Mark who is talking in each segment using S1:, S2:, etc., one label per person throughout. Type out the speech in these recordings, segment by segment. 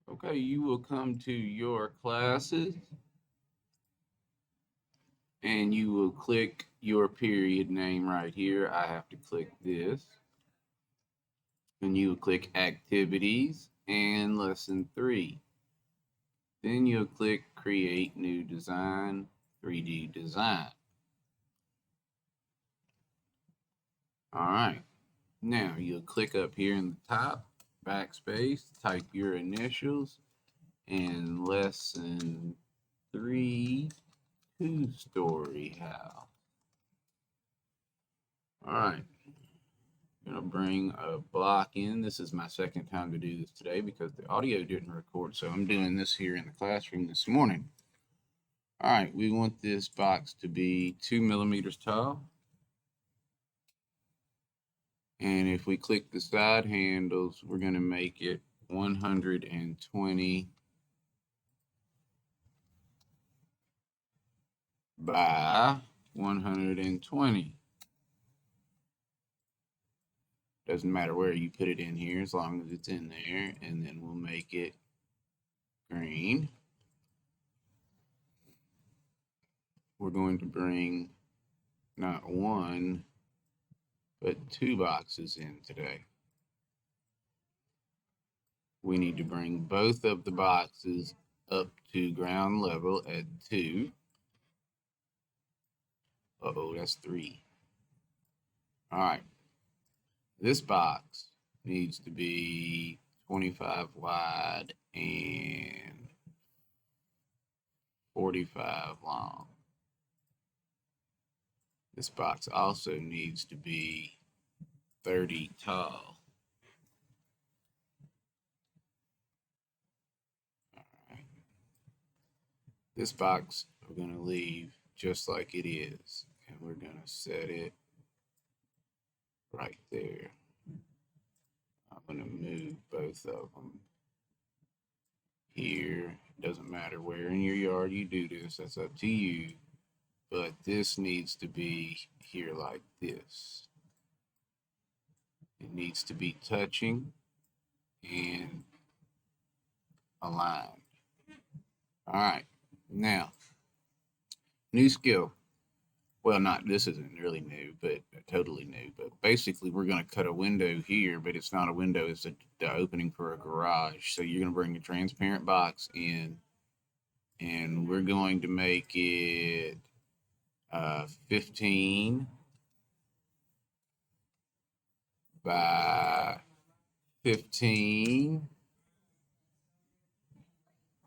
S1: Okay, you will come to your classes and you will click your period name right here. I have to click this. And you will click activities and lesson 3. Then you'll click create new design, 3D design. All right. Now you'll click up here in the top, backspace, type your initials, and lesson 3, 2-story house. All right. I'm going to bring a block in. This is my second time to do this today because the audio didn't record. So I'm doing this here in the classroom this morning. All right, we want this box to be 2 millimeters tall. And if we click the side handles, we're going to make it 120 by 120. Doesn't matter where you put it in here as long as it's in there. And then we'll make it green. We're going to bring not one, but 2 boxes in today. We need to bring both of the boxes up to ground level at 2. Uh-oh, that's 3. All right. This box needs to be 25 wide and 45 long. This box also needs to be 30 tall. All right. This box we're going to leave just like it is, and we're going to set it right there. I'm going to move both of them here. It doesn't matter where in your yard you do this, that's up to you. But this needs to be here like this. It needs to be touching and aligned. All right, now, new skill. Well, this isn't really new, but totally new. But basically, we're going to cut a window here, but it's not a window, it's the opening for a garage. So you're going to bring a transparent box in, and we're going to make it 15 by 15,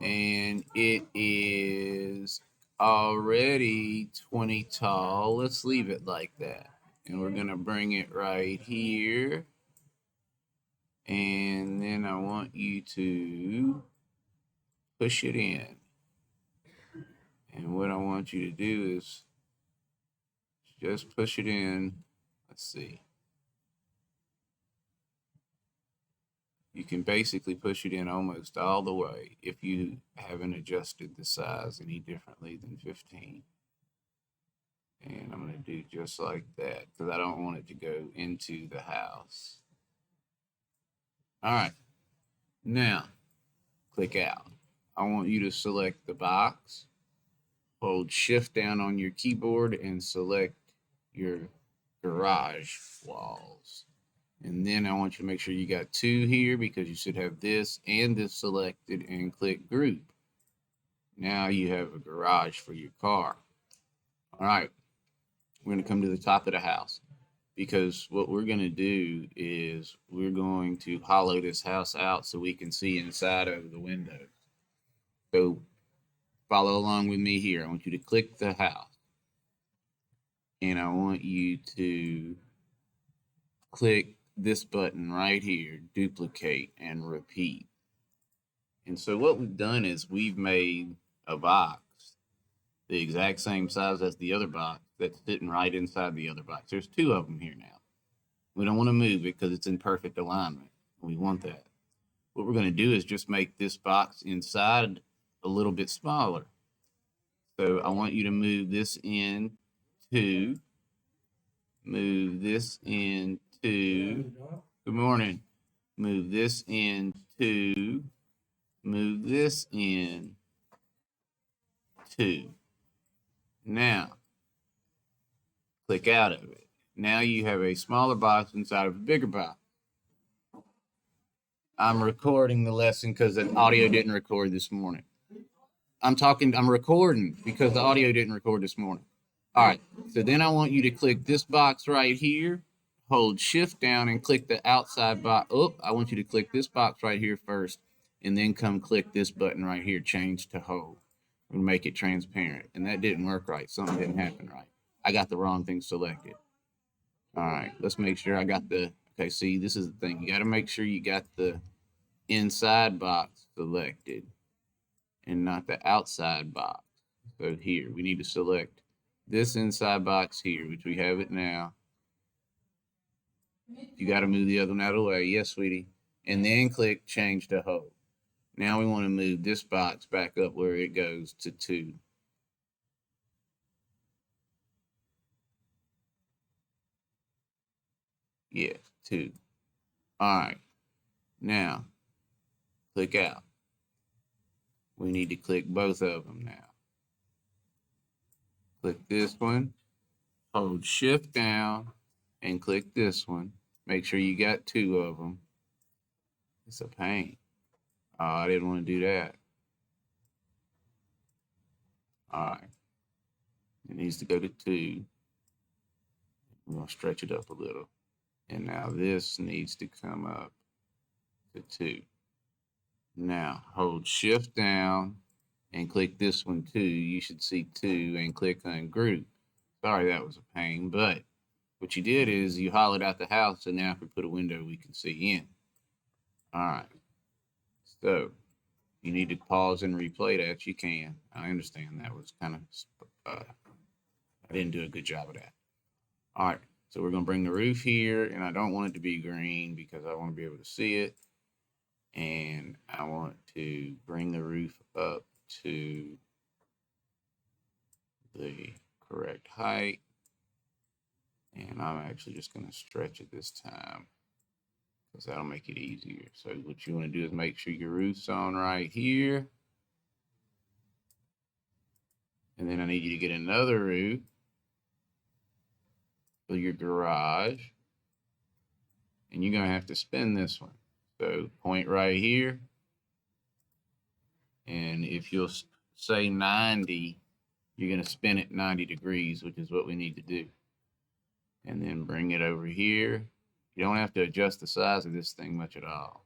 S1: and it is already 20 tall. Let's leave it like that. And we're going to bring it right here. And then I want you to push it in. And what I want you to do is just push it in. Let's see. You can basically push it in almost all the way if you haven't adjusted the size any differently than 15. And I'm going to do just like that because I don't want it to go into the house. All right. Now, click out. I want you to select the box, hold shift down on your keyboard and select your garage walls. And then I want you to make sure you got 2 here because you should have this and this selected, and click group. Now you have a garage for your car. All right, we're going to come to the top of the house because what we're going to do is we're going to hollow this house out so we can see inside of the windows. So follow along with me here. I want you to click the house, and I want you to click this button right here, duplicate and repeat. And so what we've done is we've made a box the exact same size as the other box that's sitting right inside the other box. There's 2 of them here now. We don't want to move it because it's in perfect alignment. We want that. What we're going to do is just make this box inside a little bit smaller. So I want you to move this in 2, move this in 2. Good morning. Move this in 2, move this in 2. Now, click out of it. Now you have a smaller box inside of a bigger box. I'm recording the lesson because the audio didn't record this morning. I'm recording because the audio didn't record this morning. All right, so then I want you to click this box right here, hold shift down and click the outside box. Oh, I want you to click this box right here first, and then come click this button right here, change to whole, and make it transparent. And that didn't work right, something didn't happen right. I got the wrong thing selected. All right, let's make sure I got the, okay, see, this is the thing. You gotta make sure you got the inside box selected and not the outside box. So here, we need to select this inside box here, which we have it now. You got to move the other one out of the way. Yes, sweetie. And then click change to whole. Now we want to move this box back up where it goes to 2. Yes, 2. All right. Now, click out. We need to click both of them now. Click this one, hold shift down, and click this one. Make sure you got 2 of them. It's a pain. Oh, I didn't want to do that. All right. It needs to go to 2. I'm going to stretch it up a little. And now this needs to come up to 2. Now hold shift down and click this one too. You should see 2 and click ungroup. Sorry that was a pain, but what you did is you hollowed out the house, so now if we put a window we can see in. All right. So you need to pause and replay that. You can. I understand that was kind of, I didn't do a good job of that. All right. So we're going to bring the roof here, and I don't want it to be green because I want to be able to see it. And I want to bring the roof up to the correct height. And I'm actually just going to stretch it this time because that'll make it easier. So what you want to do is make sure your roof's on right here. And then I need you to get another roof for your garage. And you're going to have to spin this one. So point right here. And if you'll say 90, you're going to spin it 90 degrees, which is what we need to do. And then bring it over here. You don't have to adjust the size of this thing much at all.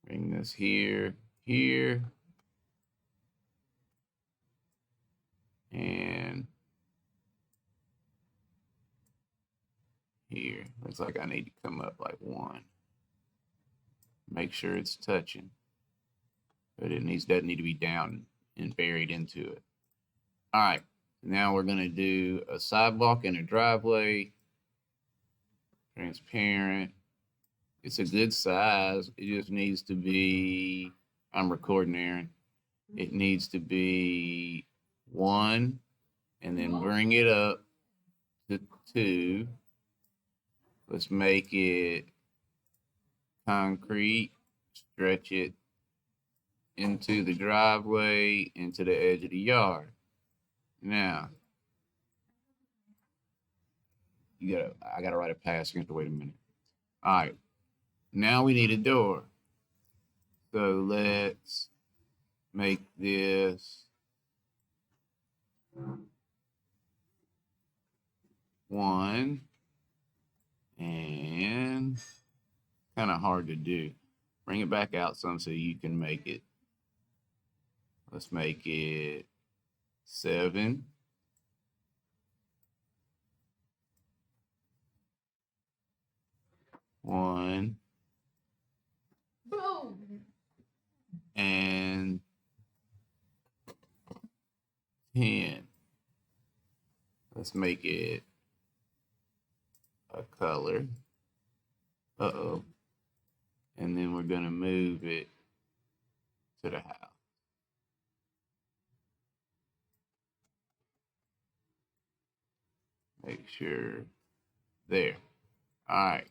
S1: Bring this here, here, and here. Looks like I need to come up like 1. Make sure it's touching, but it doesn't need to be down and buried into it. All right, now we're going to do a sidewalk and a driveway. Transparent. It's a good size. It just needs to be, I'm recording, Aaron. It needs to be 1, and then bring it up to 2. Let's make it concrete, stretch it into the driveway, into the edge of the yard. Now, I gotta write a pass. You have to wait a minute. All right, now we need a door. So let's make this 1, and kind of hard to do. Bring it back out some so you can make it. Let's make it 7. One. And 10. Let's make it a color. Uh-oh. And then we're going to move it to the house. Make sure there. All right.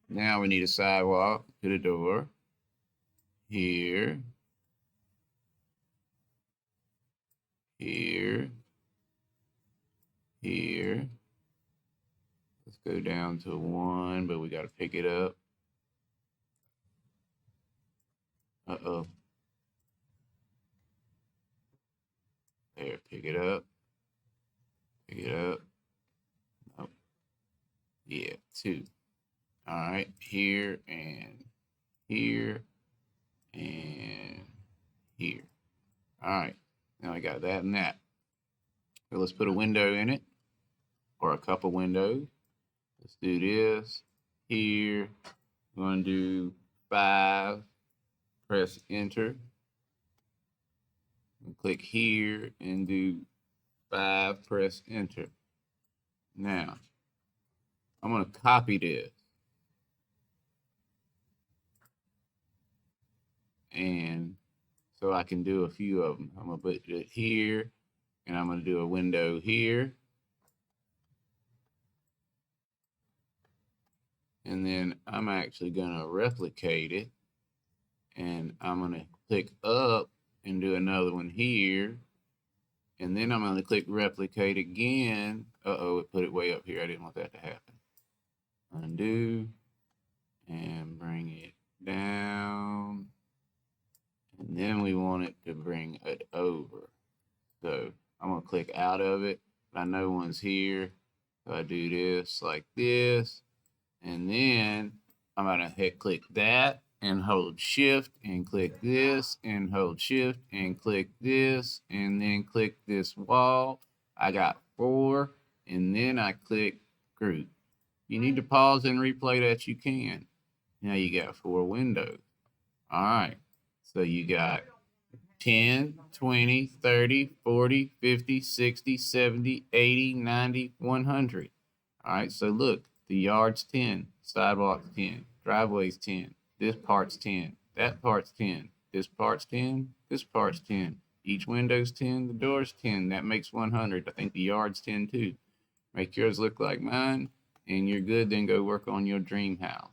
S1: Now we need a sidewalk to the door. Here. here, here. Let's go down to 1, but we got to pick it up. Uh-oh. There, pick it up. Pick it up. Oh, yeah, 2. All right, here and here and here. All right, now I got that and that. So let's put a window in it, or a couple windows. Let's do this here. I'm going to do 5. Press enter. And click here and do 5. Press enter. Now, I'm going to copy this. And so I can do a few of them. I'm going to put it here, and I'm going to do a window here. And then I'm actually going to replicate it. And I'm going to click up and do another one here. And then I'm going to click replicate again. Uh-oh, it put it way up here. I didn't want that to happen. Undo and bring it down. And then we want it to bring it over. So I'm going to click out of it. I know one's here. So I do this like this. And then I'm going to hit click that and hold shift and click this and hold shift and click this and then click this wall. I got 4 and then I click group. You need to pause and replay that, you can. Now you got 4 windows. All right. So you got 10, 20, 30, 40, 50, 60, 70, 80, 90, 100. All right. So look, the yard's 10, sidewalk's 10, driveway's 10, this part's 10, that part's 10, this part's 10, this part's 10. Each window's 10, the door's 10. That makes 100. I think the yard's 10 too. Make yours look like mine, and you're good. Then go work on your dream house.